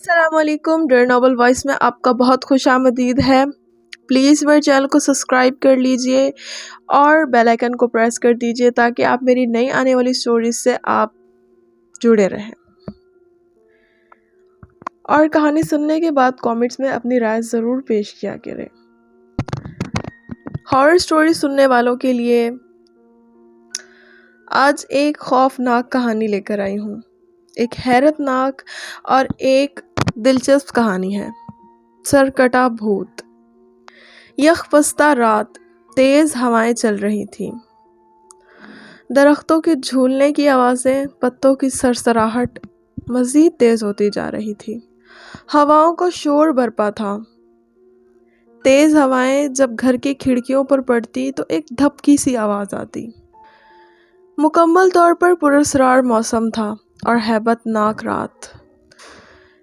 السلام علیکم، ڈر ناول وائس میں آپ کا بہت خوش آمدید ہے۔ پلیز میرے چینل کو سبسکرائب کر لیجئے اور بیل آئیکن کو پریس کر دیجئے تاکہ آپ میری نئی آنے والی سٹوریز سے آپ جڑے رہیں، اور کہانی سننے کے بعد کامنٹس میں اپنی رائے ضرور پیش کیا کریں۔ ہارر سٹوری سننے والوں کے لیے آج ایک خوفناک کہانی لے کر آئی ہوں۔ ایک حیرت ناک اور ایک دلچسپ کہانی ہے۔ سرکٹا بھوت۔ یخ پستہ رات، تیز ہوائیں چل رہی تھیں۔ درختوں کے جھولنے کی آوازیں، پتوں کی سرسراہٹ مزید تیز ہوتی جا رہی تھی۔ ہواؤں کا شور برپا تھا۔ تیز ہوائیں جب گھر کی کھڑکیوں پر پڑتی تو ایک دھپکی سی آواز آتی۔ مکمل طور پر پراسرار موسم تھا اور ہیبت ناک رات۔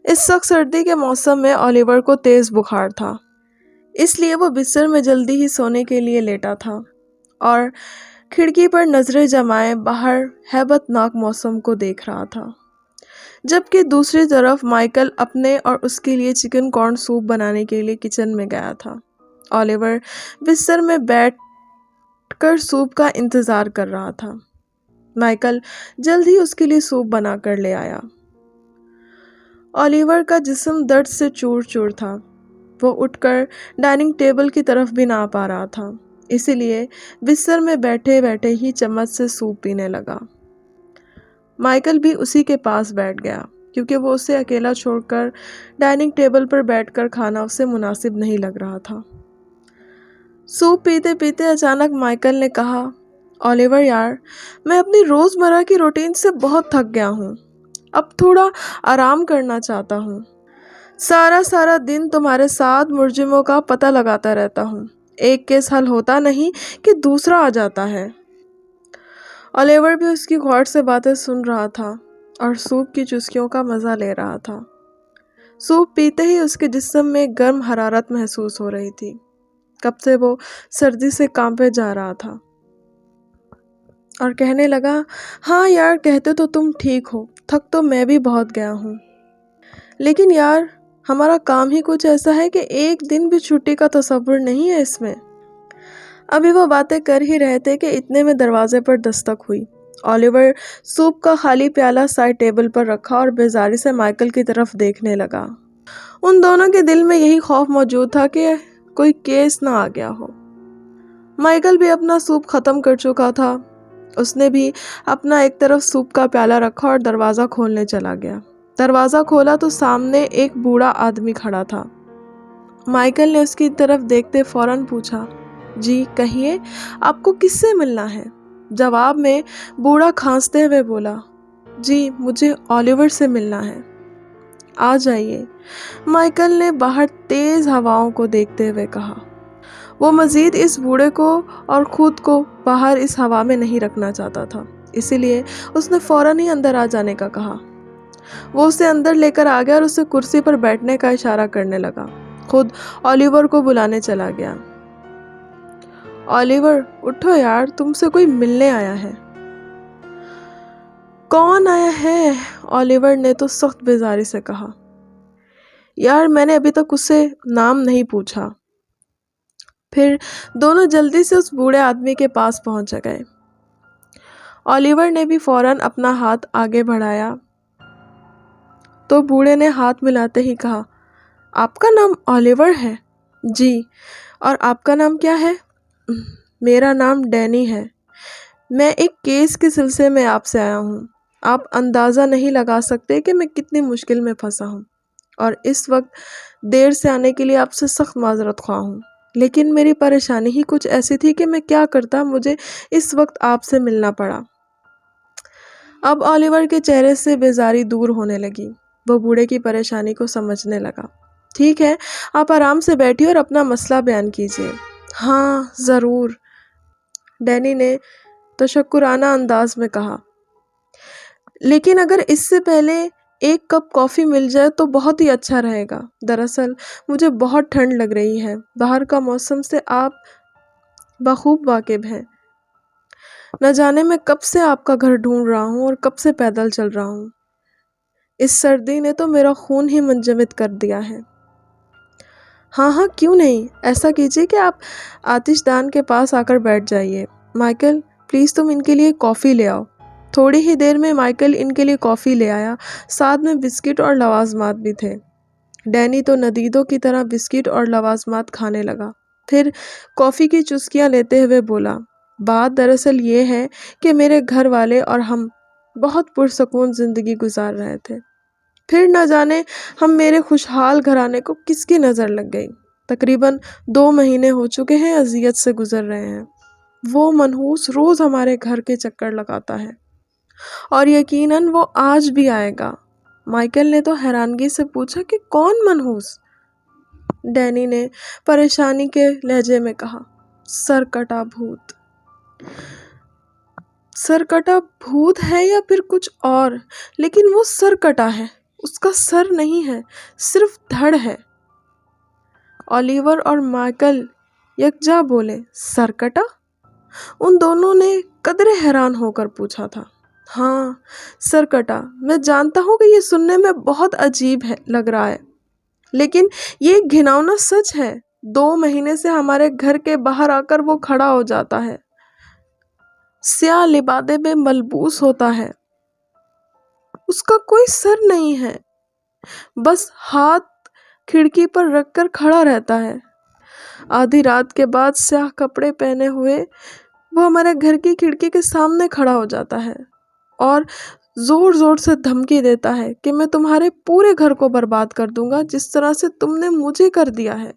اس سخت سردی کے موسم میں اولیور کو تیز بخار تھا، اس لیے وہ بستر میں جلدی ہی سونے کے لیے لیٹا تھا اور کھڑکی پر نظریں جمائے باہر ہیبت ناک موسم کو دیکھ رہا تھا، جبکہ دوسری طرف مائیکل اپنے اور اس کے لیے چکن کارن سوپ بنانے کے لیے کچن میں گیا تھا۔ اولیور بستر میں بیٹھ کر سوپ کا انتظار کر رہا تھا۔ مائیکل جلد ہی اس کے لیے سوپ بنا کر لے آیا۔ اولیور کا جسم درد سے چور چور تھا۔ وہ اٹھ کر ڈائننگ ٹیبل کی طرف بھی نہ پا رہا تھا، اسی لیے بستر میں بیٹھے بیٹھے ہی چمچ سے سوپ پینے لگا۔ مائیکل بھی اسی کے پاس بیٹھ گیا، کیونکہ وہ اسے اکیلا چھوڑ کر ڈائننگ ٹیبل پر بیٹھ کر کھانا اسے مناسب نہیں لگ رہا تھا۔ سوپ پیتے پیتے اچانک مائیکل نے کہا، اولیور یار، میں اپنی روزمرہ کی روٹین سے بہت تھک گیا ہوں، اب تھوڑا آرام کرنا چاہتا ہوں۔ سارا دن تمہارے ساتھ مجرموں کا پتہ لگاتا رہتا ہوں، ایک کیس حل ہوتا نہیں کہ دوسرا آ جاتا ہے۔ اولیور بھی اس کی غور سے باتیں سن رہا تھا اور سوپ کی چسکیوں کا مزہ لے رہا تھا۔ سوپ پیتے ہی اس کے جسم میں گرم حرارت محسوس ہو رہی تھی، کب سے وہ سردی سے کانپے جا رہا تھا، اور کہنے لگا، ہاں یار، کہتے تو تم ٹھیک ہو، تھک تو میں بھی بہت گیا ہوں، لیکن یار ہمارا کام ہی کچھ ایسا ہے کہ ایک دن بھی چھٹی کا تصور نہیں ہے اس میں۔ ابھی وہ باتیں کر ہی رہے تھے کہ اتنے میں دروازے پر دستک ہوئی۔ اولیور سوپ کا خالی پیالہ سائڈ ٹیبل پر رکھا اور بیزاری سے مائیکل کی طرف دیکھنے لگا۔ ان دونوں کے دل میں یہی خوف موجود تھا کہ کوئی کیس نہ آ گیا ہو۔ مائیکل بھی اپنا سوپ ختم کر چکا تھا۔ اس نے بھی اپنا ایک طرف سوپ کا پیالہ رکھا اور دروازہ کھولنے چلا گیا۔ دروازہ کھولا تو سامنے ایک بوڑھا آدمی کھڑا تھا۔ مائیکل نے اس کی طرف دیکھتے فوراً پوچھا، جی کہیے، آپ کو کس سے ملنا ہے؟ جواب میں بوڑھا کھانستے ہوئے بولا، جی مجھے اولیور سے ملنا ہے۔ آ جائیے، مائیکل نے باہر تیز ہواؤں کو دیکھتے ہوئے کہا۔ وہ مزید اس بوڑھے کو اور خود کو باہر اس ہوا میں نہیں رکھنا چاہتا تھا، اسی لیے اس نے فوراً ہی اندر آ جانے کا کہا۔ وہ اسے اندر لے کر آ گیا اور اسے کرسی پر بیٹھنے کا اشارہ کرنے لگا، خود اولیور کو بلانے چلا گیا۔ اولیور اٹھو یار، تم سے کوئی ملنے آیا ہے۔ کون آیا ہے؟ اولیور نے تو سخت بیزاری سے کہا۔ یار میں نے ابھی تک اس سے نام نہیں پوچھا۔ پھر دونوں جلدی سے اس بوڑھے آدمی کے پاس پہنچ گئے۔ اولیور نے بھی فوراً اپنا ہاتھ آگے بڑھایا تو بوڑھے نے ہاتھ ملاتے ہی کہا، آپ کا نام اولیور ہے؟ جی، اور آپ کا نام کیا ہے؟ میرا نام ڈینی ہے۔ میں ایک کیس کے سلسلے میں آپ سے آیا ہوں۔ آپ اندازہ نہیں لگا سکتے کہ میں کتنی مشکل میں پھنسا ہوں، اور اس وقت دیر سے آنے کے لیے آپ سے سخت معذرت خواہ ہوں، لیکن میری پریشانی ہی کچھ ایسی تھی کہ میں کیا کرتا، مجھے اس وقت آپ سے ملنا پڑا۔ اب اولیور کے چہرے سے بیزاری دور ہونے لگی۔ وہ بوڑھے کی پریشانی کو سمجھنے لگا۔ ٹھیک ہے، آپ آرام سے بیٹھیے اور اپنا مسئلہ بیان کیجیے۔ ہاں ضرور، ڈینی نے تشکرانہ انداز میں کہا، لیکن اگر اس سے پہلے ایک کپ کافی مل جائے تو بہت ہی اچھا رہے گا۔ دراصل مجھے بہت ٹھنڈ لگ رہی ہے، باہر کا موسم سے آپ بخوب واقف ہیں۔ نہ جانے میں کب سے آپ کا گھر ڈھونڈ رہا ہوں اور کب سے پیدل چل رہا ہوں۔ اس سردی نے تو میرا خون ہی منجمد کر دیا ہے۔ ہاں ہاں کیوں نہیں، ایسا کیجیے کہ آپ آتش دان کے پاس آ کر بیٹھ جائیے۔ مائیکل پلیز تم ان کے لیے کافی لے آؤ۔ تھوڑی ہی دیر میں مائیکل ان کے لیے کافی لے آیا، ساتھ میں بسکٹ اور لوازمات بھی تھے۔ ڈینی تو ندیدوں کی طرح بسکٹ اور لوازمات کھانے لگا، پھر کافی کی چسکیاں لیتے ہوئے بولا، بات دراصل یہ ہے کہ میرے گھر والے اور ہم بہت پرسکون زندگی گزار رہے تھے، پھر نہ جانے ہم میرے خوشحال گھرانے کو کس کی نظر لگ گئی۔ تقریباً 2 مہینے ہو چکے ہیں اذیت سے گزر رہے ہیں۔ وہ منحوس روز ہمارے گھر کے چکر لگاتا ہے اور یقیناً وہ آج بھی آئے گا۔ مائیکل نے تو حیرانگی سے پوچھا کہ کون منحوس؟ ڈینی نے پریشانی کے لہجے میں کہا، سرکٹا بھوت۔ سرکٹا بھوت ہے یا پھر کچھ اور، لیکن وہ سرکٹا ہے، اس کا سر نہیں ہے، صرف دھڑ ہے۔ اولیور اور مائیکل یکجا بولے، سرکٹا؟ ان دونوں نے قدرے حیران ہو کر پوچھا تھا۔ ہاں سرکٹا، میں جانتا ہوں کہ یہ سننے میں بہت عجیب لگ رہا ہے، لیکن یہ ایک گھناؤنا سچ ہے۔ 2 مہینے سے ہمارے گھر کے باہر آ کر وہ کھڑا ہو جاتا ہے، سیاہ لبادے میں ملبوس ہوتا ہے، اس کا کوئی سر نہیں ہے، بس ہاتھ کھڑکی پر رکھ کر کھڑا رہتا ہے۔ آدھی رات کے بعد سیاہ کپڑے پہنے ہوئے وہ ہمارے گھر کی کھڑکی کے سامنے کھڑا ہو جاتا ہے اور زور زور سے دھمکی دیتا ہے کہ میں تمہارے پورے گھر کو برباد کر دوں گا جس طرح سے تم نے مجھے کر دیا ہے۔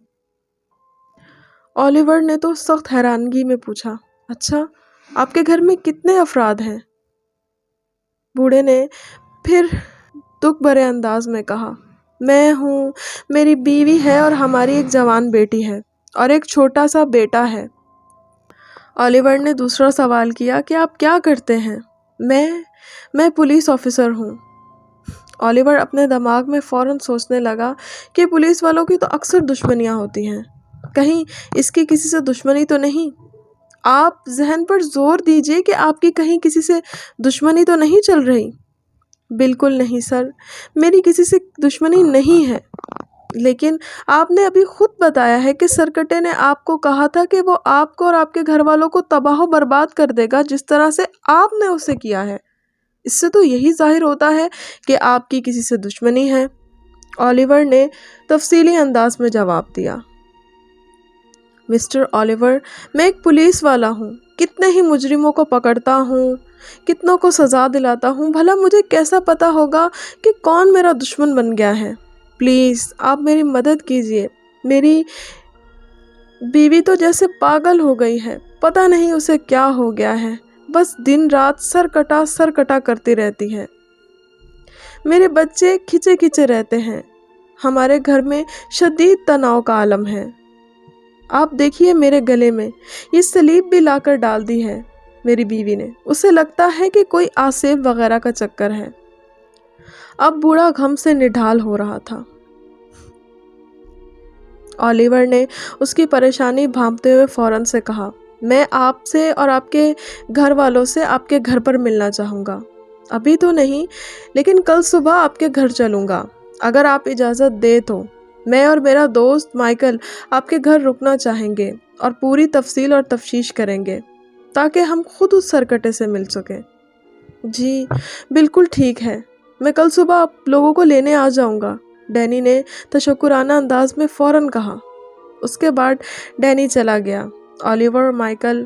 اولیور نے تو سخت حیرانگی میں پوچھا، اچھا آپ کے گھر میں کتنے افراد ہیں؟ بوڑھے نے پھر دکھ بھرے انداز میں کہا، میں ہوں، میری بیوی ہے اور ہماری ایک جوان بیٹی ہے اور ایک چھوٹا سا بیٹا ہے۔ اولیور نے دوسرا سوال کیا کہ آپ کیا کرتے ہیں؟ میں پولیس آفیسر ہوں۔ اولیور اپنے دماغ میں فوراً سوچنے لگا کہ پولیس والوں کی تو اکثر دشمنیاں ہوتی ہیں، کہیں اس کی کسی سے دشمنی تو نہیں؟ آپ ذہن پر زور دیجئے کہ آپ کی کہیں کسی سے دشمنی تو نہیں چل رہی؟ بالکل نہیں سر، میری کسی سے دشمنی نہیں ہے، لیکن آپ نے ابھی خود بتایا ہے کہ سرکٹے نے آپ کو کہا تھا کہ وہ آپ کو اور آپ کے گھر والوں کو تباہ و برباد کر دے گا جس طرح سے آپ نے اسے کیا ہے۔ اس سے تو یہی ظاہر ہوتا ہے کہ آپ کی کسی سے دشمنی ہے۔ اولیور نے تفصیلی انداز میں جواب دیا، مسٹر اولیور، میں ایک پولیس والا ہوں، کتنے ہی مجرموں کو پکڑتا ہوں، کتنوں کو سزا دلاتا ہوں، بھلا مجھے کیسا پتا ہوگا کہ کون میرا دشمن بن گیا ہے؟ پلیز آپ میری مدد کیجئے، میری بیوی تو جیسے پاگل ہو گئی ہے، پتہ نہیں اسے کیا ہو گیا ہے، بس دن رات سر کٹا کرتی رہتی ہے۔ میرے بچے کھچے کھچے رہتے ہیں، ہمارے گھر میں شدید تناؤ کا عالم ہے۔ آپ دیکھیے میرے گلے میں یہ سلیب بھی لا کر ڈال دی ہے میری بیوی نے، اسے لگتا ہے کہ کوئی آسیب وغیرہ کا چکر ہے۔ اب بوڑھا غم سے نڈھال ہو رہا تھا۔ اولیور نے اس کی پریشانی بھانپتے ہوئے فوراً سے کہا، میں آپ سے اور آپ کے گھر والوں سے آپ کے گھر پر ملنا چاہوں گا، ابھی تو نہیں لیکن کل صبح آپ کے گھر چلوں گا، اگر آپ اجازت دے تو۔ میں اور میرا دوست مائیکل آپ کے گھر رکنا چاہیں گے اور پوری تفصیل اور تفتیش کریں گے تاکہ ہم خود اس سرکٹے سے مل سکیں۔ جی بالکل ٹھیک ہے، میں کل صبح آپ لوگوں کو لینے آ جاؤں گا، ڈینی نے تشکرانہ انداز میں فوراً کہا۔ اس کے بعد ڈینی چلا گیا۔ اولیور اور مائیکل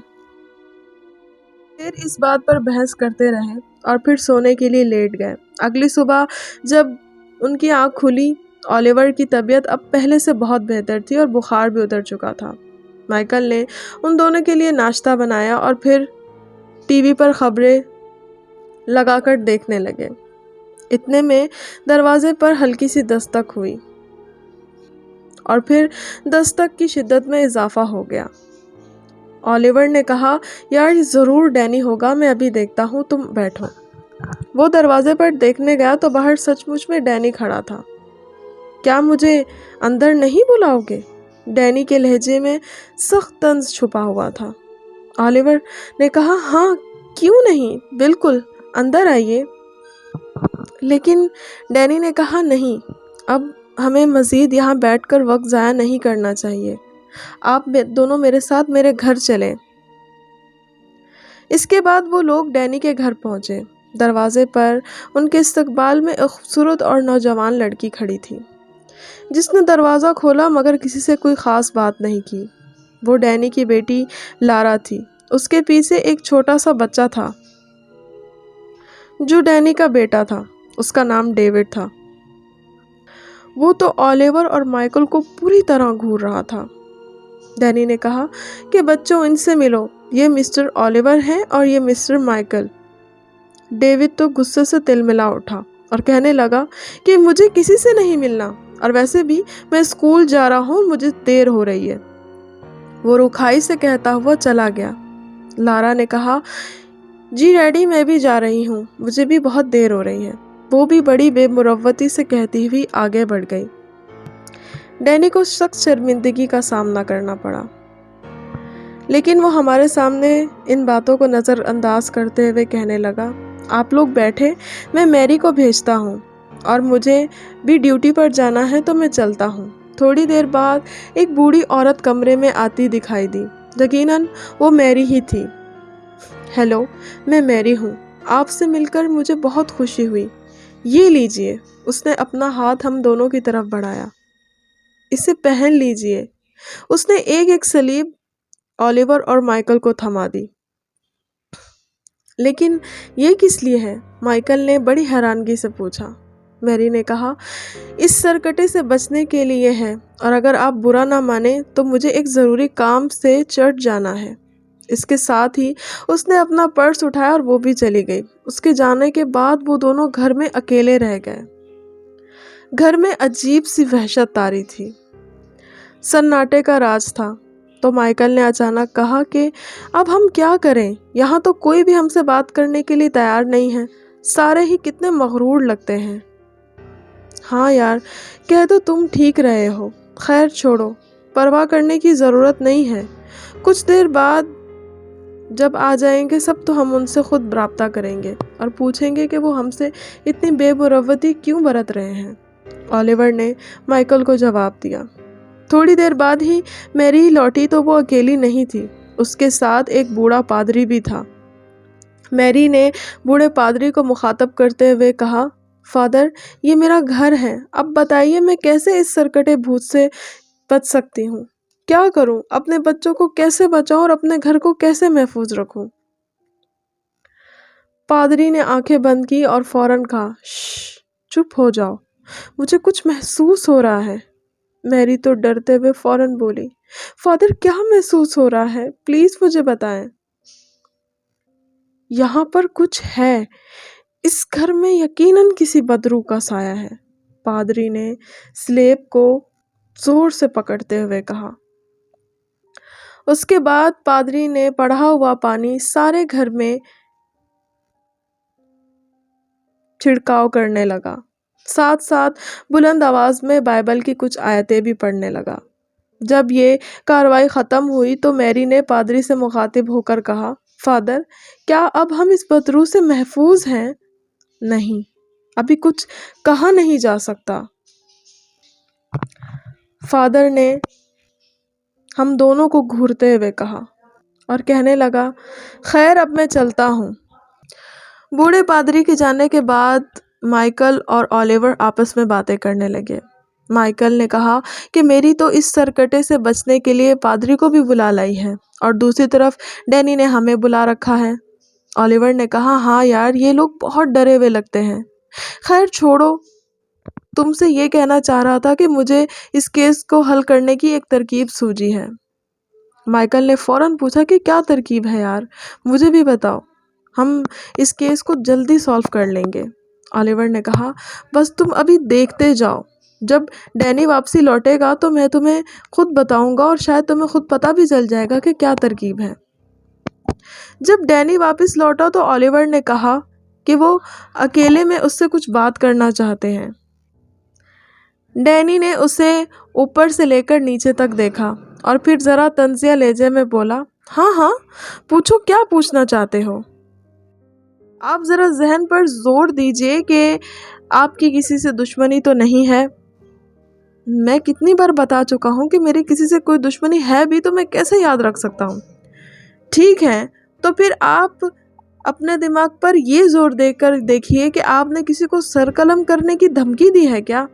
پھر اس بات پر بحث کرتے رہے اور پھر سونے کے لیے لیٹ گئے۔ اگلی صبح جب ان کی آنکھ کھلی، اولیور کی طبیعت اب پہلے سے بہت بہتر تھی اور بخار بھی اتر چکا تھا۔ مائیکل نے ان دونوں کے لیے ناشتہ بنایا اور پھر ٹی وی پر خبریں لگا کر دیکھنے لگے۔ اتنے میں دروازے پر ہلکی سی دستک ہوئی اور پھر دستک کی شدت میں اضافہ ہو گیا۔ اولیور نے کہا، یار یہ ضرور ڈینی ہوگا، میں ابھی دیکھتا ہوں، تم بیٹھو۔ وہ دروازے پر دیکھنے گیا تو باہر سچ مچ میں ڈینی کھڑا تھا۔ کیا مجھے اندر نہیں بلاؤ گے؟ ڈینی کے لہجے میں سخت طنز چھپا ہوا تھا۔ اولیور نے کہا، ہاں کیوں نہیں، بالکل اندر آئیے، लेकिन डैनी ने कहा, नहीं, अब हमें मज़ीद यहाँ बैठकर वक्त ज़ाया नहीं करना चाहिए। आप दोनों मेरे साथ मेरे घर चलें। इसके बाद वो लोग डैनी के घर पहुँचे। दरवाजे पर उनके इस्तकबाल में एक खूबसूरत और नौजवान लड़की खड़ी थी, जिसने दरवाज़ा खोला मगर किसी से कोई ख़ास बात नहीं की। वो डैनी की बेटी लारा थी। उसके पीछे एक छोटा सा बच्चा था जो डैनी का बेटा था। उसका नाम डेविड था। वो तो ओलिवर और माइकल को पूरी तरह घूर रहा था। डैनी ने कहा कि बच्चों, इनसे मिलो, ये मिस्टर ओलिवर हैं और ये मिस्टर माइकल। डेविड तो गुस्से से तिलमिला उठा और कहने लगा कि मुझे किसी से नहीं मिलना, और वैसे भी मैं स्कूल जा रहा हूँ, मुझे देर हो रही है। वो रुखाई से कहता हुआ चला गया। लारा ने कहा, जी डैडी, मैं भी जा रही हूँ, मुझे भी बहुत देर हो रही है। वो भी बड़ी बेमुरव्वती से कहती हुई आगे बढ़ गई। डैनी को सख्त शर्मिंदगी का सामना करना पड़ा, लेकिन वो हमारे सामने इन बातों को नज़रअंदाज करते हुए कहने लगा, आप लोग बैठे, मैं मैरी को भेजता हूँ और मुझे भी ड्यूटी पर जाना है, तो मैं चलता हूँ। थोड़ी देर बाद एक बूढ़ी औरत कमरे में आती दिखाई दी। यकीनन वो मैरी ही थी। हेलो, मैं मैरी हूँ, आपसे मिलकर मुझे बहुत खुशी हुई। ये लीजिए। उसने अपना हाथ हम दोनों की तरफ बढ़ाया। इसे पहन लीजिए। उसने एक एक सलीब ओलिवर और माइकल को थमा दी। लेकिन ये किस लिए है? माइकल ने बड़ी हैरानगी से पूछा। मैरी ने कहा, इस सरकटे से बचने के लिए है, और अगर आप बुरा ना माने तो मुझे एक ज़रूरी काम से चर्च जाना है। इसके साथ ही उसने अपना पर्स उठाया और वो भी चली गई। उसके जाने के बाद वो दोनों घर में अकेले रह गए। घर में अजीब सी वहशत तारी थी। सन्नाटे का राज था। तो माइकल ने अचानक कहा कि अब हम क्या करें? यहाँ तो कोई भी हमसे बात करने के लिए तैयार नहीं है। सारे ही कितने मगरूर लगते हैं। हाँ यार, कह दो तुम ठीक रहे हो। खैर छोड़ो, परवाह करने की ज़रूरत नहीं है। कुछ देर बाद जब आ जाएंगे सब, तो हम उनसे खुद राब्ता करेंगे और पूछेंगे कि वो हमसे इतनी बेमुरव्वती क्यों बरत रहे हैं। ओलिवर ने माइकल को जवाब दिया। थोड़ी देर बाद ही मैरी लौटी तो वो अकेली नहीं थी, उसके साथ एक बूढ़ा पादरी भी था। मैरी ने बूढ़े पादरी को मुखातब करते हुए कहा, फादर, ये मेरा घर है, अब बताइए मैं कैसे इस सरकटे भूत से बच सकती हूँ? क्या करूँ? अपने बच्चों को कैसे बचाऊं और अपने घर को कैसे महफूज रखूं? पादरी ने आंखें बंद की और फौरन कहा, श्श, चुप हो जाओ, मुझे कुछ महसूस हो रहा है। मैरी तो डरते हुए फौरन बोली, फादर, क्या महसूस हो रहा है? प्लीज मुझे बताएं। यहाँ पर कुछ है। इस घर में यकीनन किसी बदरू का साया है। पादरी ने स्लेब को जोर से पकड़ते हुए कहा। उसके बाद पादरी ने पड़ा हुआ पानी सारे घर में छिड़काव करने लगा। साथ साथ बुलंद आवाज में बाइबल की कुछ आयतें भी पढ़ने लगा। जब ये कार्रवाई ख़त्म हुई तो मैरी ने पादरी से मुखातिब होकर कहा, फादर, क्या अब हम इस बदरू से महफूज हैं? नहीं, अभी कुछ कहा नहीं जा सकता। फादर ने हम दोनों को घूरते हुए कहा और कहने लगा, खैर अब मैं चलता हूँ। बूढ़े पादरी के जाने के बाद माइकल और ओलिवर आपस में बातें करने लगे। माइकल ने कहा कि मेरी तो इस सरकटे से बचने के लिए पादरी को भी बुला लाई है, और दूसरी तरफ डैनी ने हमें बुला रखा है। ओलिवर ने कहा, हाँ यार, ये लोग बहुत डरे हुए लगते हैं। खैर छोड़ो, तुमसे ये कहना चाह रहा था कि मुझे इस केस को हल करने की एक तरकीब सूझी है। माइकल ने फौरन पूछा कि क्या तरकीब है यार, मुझे भी बताओ, हम इस केस को जल्दी सॉल्व कर लेंगे। ओलिवर ने कहा, बस तुम अभी देखते जाओ, जब डैनी वापसी लौटेगा तो मैं तुम्हें खुद बताऊंगा और शायद तुम्हें खुद पता भी चल जाएगा कि क्या तरकीब है। जब डैनी वापस लौटा तो ओलिवर ने कहा कि वो अकेले में उससे कुछ बात करना चाहते हैं। डैनी ने उसे ऊपर से लेकर नीचे तक देखा और फिर ज़रा तंजिया लहजे में बोला, हाँ हाँ, पूछो, क्या पूछना चाहते हो? आप ज़रा ज़हन पर जोर दीजिए कि आपकी किसी से दुश्मनी तो नहीं है। मैं कितनी बार बता चुका हूँ कि मेरी किसी से कोई दुश्मनी है भी तो मैं कैसे याद रख सकता हूँ। ठीक है, तो फिर आप अपने दिमाग पर ये जोर देकर देखिए कि आपने किसी को सरकलम करने की धमकी दी है क्या,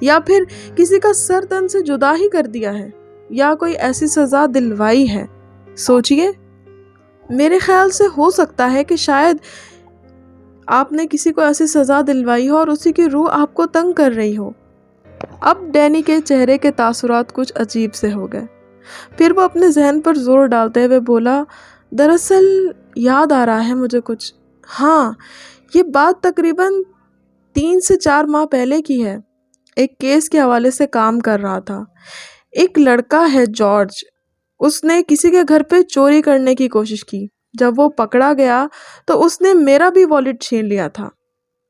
या फिर किसी का सर तन से जुदा ही कर दिया है, या कोई ऐसी सजा दिलवाई है। सोचिए, मेरे ख्याल से हो सकता है कि शायद आपने किसी को ऐसी सजा दिलवाई हो और उसी की रूह आपको तंग कर रही हो। अब डैनी के चेहरे के तासुरात कुछ अजीब से हो गए। फिर वो अपने जहन पर जोर डालते हुए बोला, दरअसल याद आ रहा है मुझे कुछ। हाँ, ये बात तकरीबन 3 से 4 माह पहले की है। एक केस के हवाले से काम कर रहा था। एक लड़का है जॉर्ज, उसने किसी के घर पे चोरी करने की कोशिश की। जब वो पकड़ा गया तो उसने मेरा भी वॉलेट छीन लिया था।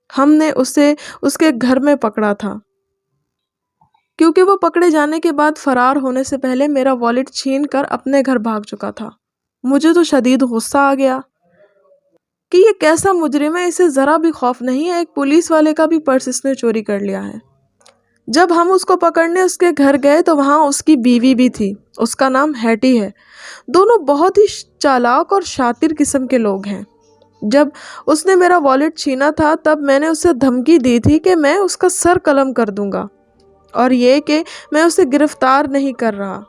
हमने उसे उसके घर में पकड़ा था क्योंकि वो पकड़े जाने के बाद फरार होने से पहले मेरा वॉलेट छीन कर अपने घर भाग चुका था। मुझे तो शदीद गुस्सा आ गया कि ये कैसा मुजरिम है, इसे ज़रा भी खौफ नहीं है। एक पुलिस वाले का भी पर्स इसने चोरी कर लिया है। जब हम उसको पकड़ने उसके घर गए तो वहाँ उसकी बीवी भी थी, उसका नाम हैटी है। दोनों बहुत ही चालाक और शातिर किस्म के लोग हैं। जब उसने मेरा वॉलेट छीना था तब मैंने उसे धमकी दी थी कि मैं उसका सर कलम कर दूंगा, और ये कि मैं उसे गिरफ्तार नहीं कर रहा।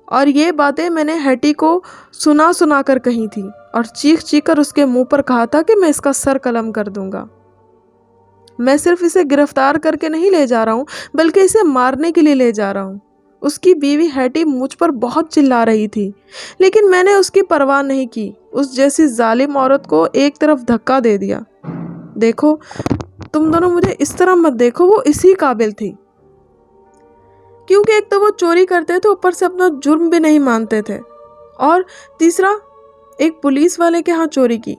और ये बातें मैंने हैटी को सुना कर कही थी और चीख चीख कर उसके मुंह पर कहा था कि मैं इसका सर कलम कर दूंगा। मैं सिर्फ इसे गिरफ्तार करके नहीं ले जा रहा हूँ, बल्कि इसे मारने के लिए ले जा रहा हूँ। उसकी बीवी हैटी मुझ पर बहुत चिल्ला रही थी, लेकिन मैंने उसकी परवाह नहीं की। उस जैसी जालिम औरत को एक तरफ धक्का दे दिया। देखो, तुम दोनों मुझे इस तरह मत देखो, वो इसी काबिल थी। क्योंकि एक तो वो चोरी करते थे, ऊपर से अपना जुर्म भी नहीं मानते थे, और तीसरा एक पुलिस वाले के यहाँ चोरी की,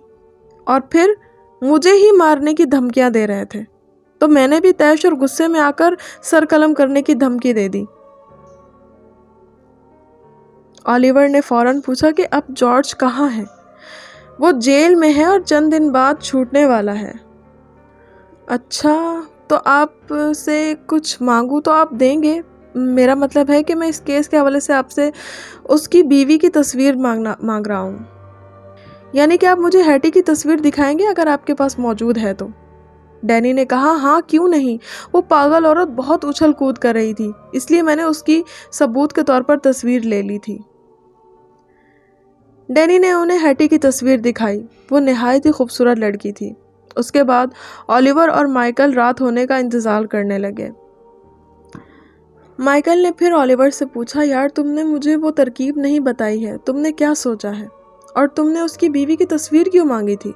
और फिर मुझे ही मारने की धमकियां दे रहे थे। तो मैंने भी तैश और गुस्से में आकर सर कलम करने की धमकी दे दी। ओलिवर ने फौरन पूछा कि अब जॉर्ज कहाँ है? वो जेल में है और चंद दिन बाद छूटने वाला है। अच्छा, तो आप से कुछ मांगू तो आप देंगे? मेरा मतलब है कि मैं इस केस के हवाले से आपसे उसकी बीवी की तस्वीर मांग रहा हूँ। यानी कि आप मुझे हैटी की तस्वीर दिखाएंगे अगर आपके पास मौजूद है तो। डैनी ने कहा, हाँ क्यों नहीं। वो पागल औरत बहुत उछल कूद कर रही थी, इसलिए मैंने उसकी सबूत के तौर पर तस्वीर ले ली थी। डैनी ने उन्हें हैटी की तस्वीर दिखाई। वो निहायत ही खूबसूरत लड़की थी। उसके बाद ओलिवर और माइकल रात होने का इंतज़ार करने लगे। माइकल ने फिर ओलिवर से पूछा, यार तुमने मुझे वो तरकीब नहीं बताई है, तुमने क्या सोचा है, और तुमने उसकी बीवी की तस्वीर क्यों मांगी थी?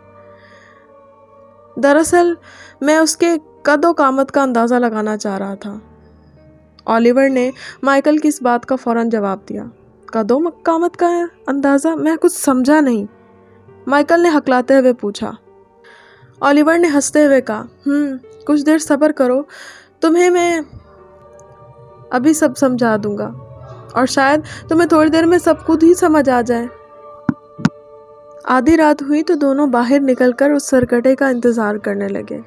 दरअसल मैं उसके कदो कामत का अंदाज़ा लगाना चाह रहा था। ओलिवर ने माइकल की इस बात का फौरन जवाब दिया। कदो कामत का अंदाज़ा? मैं कुछ समझा नहीं। माइकल ने हकलाते हुए पूछा। ओलिवर ने हंसते हुए कहा, कुछ देर सब्र करो, तुम्हें मैं अभी सब समझा दूंगा, और शायद तुम्हें थोड़ी देर में सब खुद ही समझ आ जाए। आधी रात हुई तो दोनों बाहर निकलकर उस सरकटे का इंतजार करने लगे।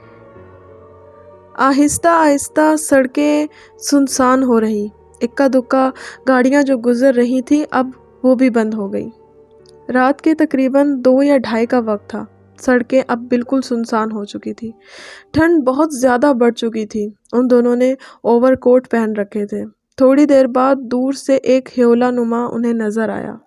आहिस्ता आहिस्ता सड़कें सुनसान हो रही। इक्का दुक्का गाड़ियां जो गुजर रही थी अब वो भी बंद हो गई। रात के तकरीबन 2 या 2:30 का वक्त था। सड़कें अब बिल्कुल सुनसान हो चुकी थी। ठंड बहुत ज़्यादा बढ़ चुकी थी। उन दोनों ने ओवरकोट पहन रखे थे। थोड़ी देर बाद दूर से एक ह्योला नुमा उन्हें नजर आया।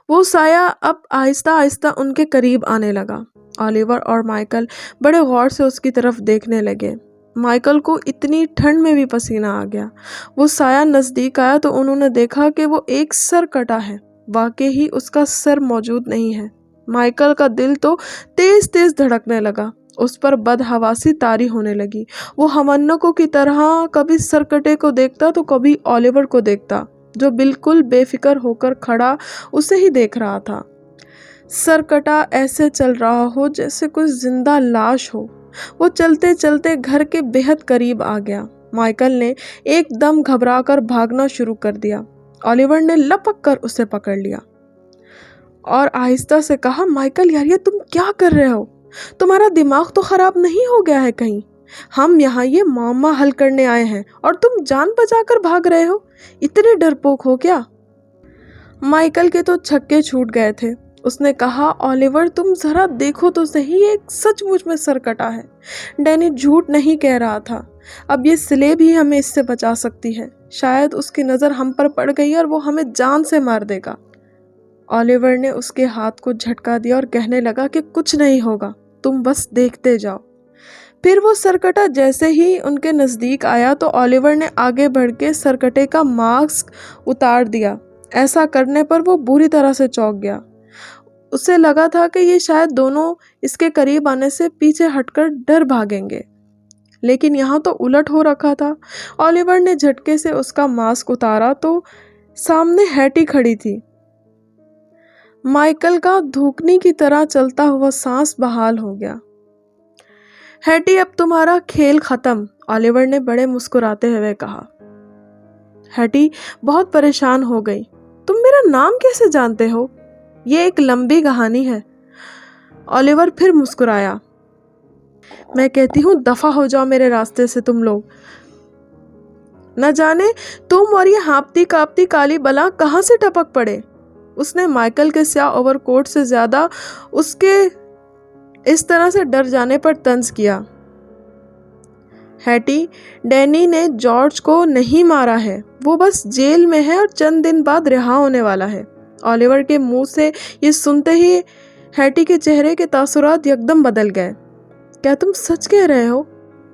वो साया अब आहिस्ता आहिस्ता उनके करीब आने लगा। ओलिवर और माइकल बड़े गौर से उसकी तरफ देखने लगे। माइकल को इतनी ठंड में भी पसीना आ गया। वो साया नज़दीक आया तो उन्होंने देखा कि वो एक सर कटा है। वाकई ही उसका सर मौजूद नहीं है। माइकल का दिल तो तेज तेज धड़कने लगा। उस पर बदहवासी तारी होने लगी। वो हमन्नकों की तरह कभी सरकटे को देखता तो कभी ओलिवर को देखता, जो बिल्कुल बेफिक्र होकर खड़ा उसे ही देख रहा था। सरकटा ऐसे चल रहा हो जैसे कोई जिंदा लाश हो। वो चलते चलते घर के बेहद करीब आ गया। माइकल ने एकदम घबराकर भागना शुरू कर दिया। ओलिवर ने लपक कर उसे पकड़ लिया। और आहिस्ता से कहा, माइकल यार, ये तुम क्या कर रहे हो? तुम्हारा दिमाग तो खराब नहीं हो गया है कहीं? हम यहाँ ये मामला हल करने आए हैं और तुम जान बचाकर भाग रहे हो। इतने डरपोक हो क्या? माइकल के तो छक्के छूट गए थे। उसने कहा, ओलिवर तुम जरा देखो तो सही, ये सचमुच में सरकटा है। डैनी झूठ नहीं कह रहा था। अब ये स्लेब ही हमें इससे बचा सकती है। शायद उसकी नज़र हम पर पड़ गई और वो हमें जान से मार देगा। ओलिवर ने उसके हाथ को झटका दिया और कहने लगा कि कुछ नहीं होगा, तुम बस देखते जाओ। फिर वो सरकटा जैसे ही उनके नज़दीक आया तो ओलिवर ने आगे बढ़ के सरकटे का मास्क उतार दिया। ऐसा करने पर वो बुरी तरह से चौंक गया। उसे लगा था कि ये शायद दोनों इसके करीब आने से पीछे हटकर डर भागेंगे, लेकिन यहाँ तो उलट हो रखा था। ओलिवर ने झटके से उसका मास्क उतारा तो सामने हैटी खड़ी थी। माइकल का धूकनी की तरह चलता हुआ सांस बहाल हो गया। हैटी, अब तुम्हारा खेल खत्म, ओलिवर ने बड़े मुस्कुराते हुए कहा। हैटी बहुत परेशान हो गई। तुम मेरा नाम कैसे जानते हो? ये एक लंबी कहानी है। ओलिवर फिर मुस्कुराया। मैं कहती हूँ दफा हो जाओ मेरे रास्ते से तुम लोग। न जाने तुम और ये हाँपती कांपती काली बला कहाँ से टपक पड़े। उसने माइकल के स्याह ओवरकोट से ज्यादा उसके इस तरह से डर जाने पर तंज किया। हैटी, डैनी ने जॉर्ज को नहीं मारा है, वो बस जेल में है और चंद दिन बाद रिहा होने वाला है। ओलिवर के मुंह से ये सुनते ही हैटी के चेहरे के तासुरात एकदम बदल गए। क्या तुम सच कह रहे हो?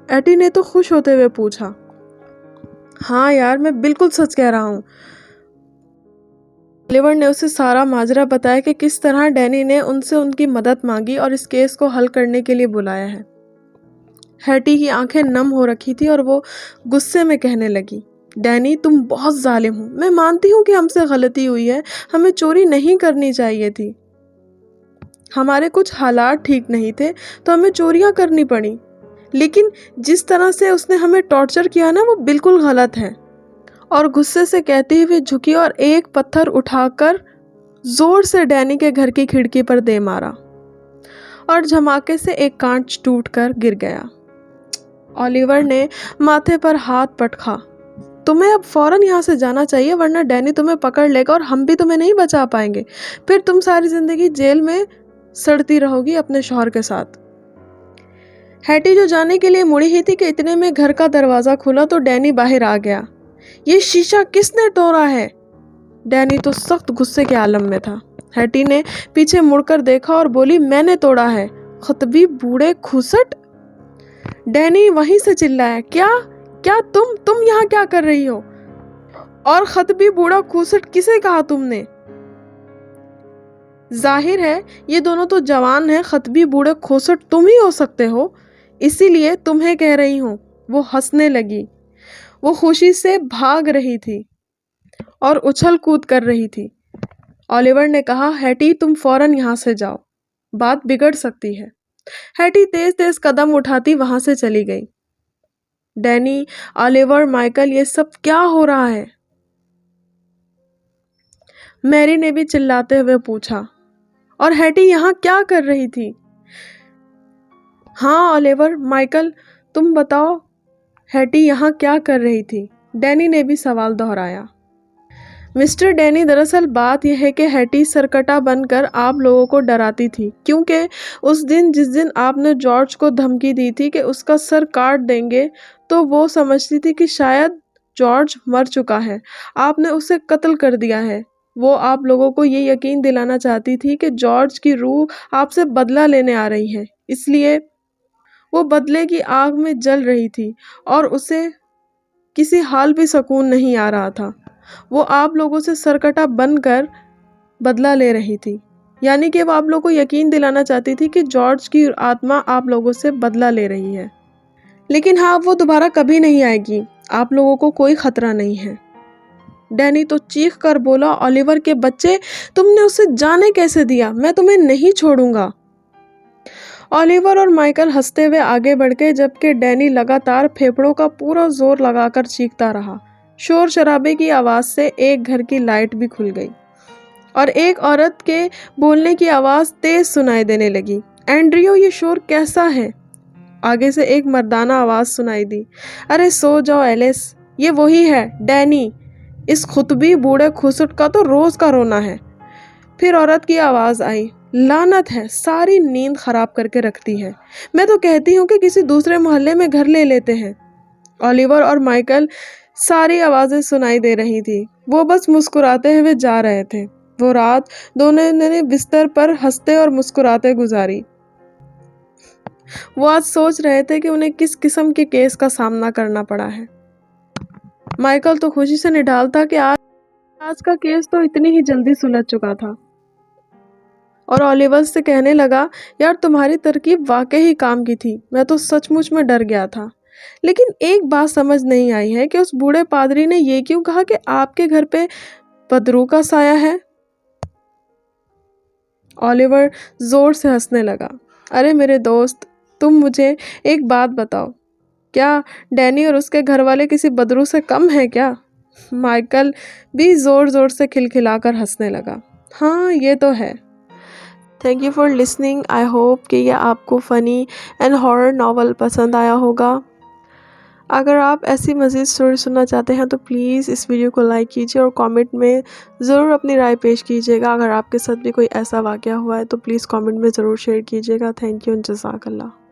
हैटी ने तो खुश होते हुए पूछा। हाँ यार, मैं बिल्कुल सच कह रहा हूँ। ओलिवर ने उसे सारा माजरा बताया कि किस तरह डैनी ने उनसे उनकी मदद मांगी और इस केस को हल करने के लिए बुलाया है। हैटी की आंखें नम हो रखी थी और वो गुस्से में कहने लगी, डैनी तुम बहुत जालिम हो। मैं मानती हूँ कि हमसे गलती हुई है, हमें चोरी नहीं करनी चाहिए थी। हमारे कुछ हालात ठीक नहीं थे तो हमें चोरियां करनी पड़ी, लेकिन जिस तरह से उसने हमें टॉर्चर किया ना, वो बिल्कुल गलत है। और गुस्से से कहते हुए झुकी और एक पत्थर उठाकर जोर से डैनी के घर की खिड़की पर दे मारा और धमाके से एक कांच टूटकर गिर गया। ओलिवर ने माथे पर हाथ पटका। तुम्हें अब फौरन यहाँ से जाना चाहिए, वरना डैनी तुम्हें पकड़ लेगा और हम भी तुम्हें नहीं बचा पाएंगे। फिर तुम सारी जिंदगी जेल में सड़ती रहोगी अपने शौहर के साथ। हैटी जो जाने के लिए मुड़ी ही थी कि इतने में घर का दरवाजा खुला तो डैनी बाहर आ गया। ये शीशा किसने तोड़ा है? डैनी तो सख्त गुस्से के आलम में था। हैटी ने पीछे मुड़कर देखा और बोली, मैंने तोड़ा है, खतबी बूढ़े खुसट। डैनी वहीं से चिल्लाया, क्या क्या तुम यहाँ क्या कर रही हो? और खतबी बूढ़ा खुसट किसे कहा तुमने? जाहिर है ये दोनों तो जवान हैं, खतबी बूढ़े खोसट तुम ही हो सकते हो, इसीलिए तुम्हें कह रही हूँ। वो हंसने लगी। वो खुशी से भाग रही थी और उछल कूद कर रही थी। ओलिवर ने कहा, हैटी तुम फौरन यहाँ से जाओ, बात बिगड़ सकती है। हैटी तेज तेज कदम उठाती वहां से चली गई। डैनी, ओलिवर, माइकल, ये सब क्या हो रहा है? मैरी ने भी चिल्लाते हुए पूछा। और हैटी यहाँ क्या कर रही थी? हाँ ओलिवर, माइकल, तुम बताओ, हैटी यहाँ क्या कर रही थी? डैनी ने भी सवाल दोहराया। मिस्टर डैनी, दरअसल बात यह है कि हैटी सरकटा बनकर आप लोगों को डराती थी, क्योंकि उस दिन जिस दिन आपने जॉर्ज को धमकी दी थी कि उसका सर काट देंगे, तो वो समझती थी कि शायद जॉर्ज मर चुका है, आपने उसे कत्ल कर दिया है। वो आप लोगों को ये यकीन दिलाना चाहती थी कि जॉर्ज की रूह आपसे बदला लेने आ रही है, इसलिए वो बदले की आग में जल रही थी और उसे किसी हाल भी सुकून नहीं आ रहा था। वो आप लोगों से सरकटा बनकर बदला ले रही थी, यानी कि वो आप लोगों को यकीन दिलाना चाहती थी कि जॉर्ज की आत्मा आप लोगों से बदला ले रही है, लेकिन हाँ, वो दोबारा कभी नहीं आएगी, आप लोगों को कोई खतरा नहीं है। डैनी तो चीख कर बोला, ओलिवर के बच्चे, तुमने उसे जाने कैसे दिया? मैं तुम्हें नहीं छोड़ूंगा। ओलिवर और माइकल हंसते हुए आगे बढ़ गए, जबकि डैनी लगातार फेफड़ों का पूरा जोर लगाकर चीखता रहा। शोर शराबे की आवाज से एक घर की लाइट भी खुल गई। और एक औरत के बोलने की आवाज़ तेज़ सुनाई देने लगी। एंड्रियो, ये शोर कैसा है? आगे से एक मर्दाना आवाज़ सुनाई दी। अरे सो जाओ एलिस, ये वही है, डैनी। इस खुतबी बूढ़े खुसुट का तो रोज़ का रोना है। फिर औरत की आवाज़ आई, लानत है, सारी नींद खराब करके रखती है। मैं तो कहती हूँ कि किसी दूसरे मोहल्ले में घर ले लेते हैं। ओलिवर और माइकल सारी आवाज़ें सुनाई दे रही थी। वो बस मुस्कुराते हुए जा रहे थे। वो रात दोनों ने बिस्तर पर हंसते और मुस्कुराते गुजारी। वो आज सोच रहे थे कि उन्हें किस किस्म के केस का सामना करना पड़ा है। माइकल तो खुशी से निढाल था कि आज का केस तो इतनी ही जल्दी सुलझ चुका था। और ओलिवर से कहने लगा, यार तुम्हारी तरकीब वाकई ही काम की थी। मैं तो सचमुच में डर गया था। लेकिन एक बात समझ नहीं आई है कि उस बूढ़े पादरी ने ये क्यों कहा कि आपके घर पे बदरू का साया है। ओलिवर जोर से हंसने लगा। अरे मेरे दोस्त, तुम मुझे एक बात बताओ, क्या डैनी और उसके घर वाले किसी बदरू से कम है क्या? माइकल भी जोर जोर से खिलखिलाकर हंसने लगा। हाँ, ये तो है। Thank you for listening. I hope कि यह आपको फ़नी एंड हॉरर नॉवल पसंद आया होगा। अगर आप ऐसी मज़ीद स्टोरी सुनना चाहते हैं तो प्लीज़ इस वीडियो को लाइक कीजिए और कमेंट में ज़रूर अपनी राय पेश कीजिएगा। अगर आपके साथ भी कोई ऐसा वाक़या हुआ है तो प्लीज़ कमेंट में ज़रूर शेयर कीजिएगा। थैंक यू एंड जज़ाकल्लाह।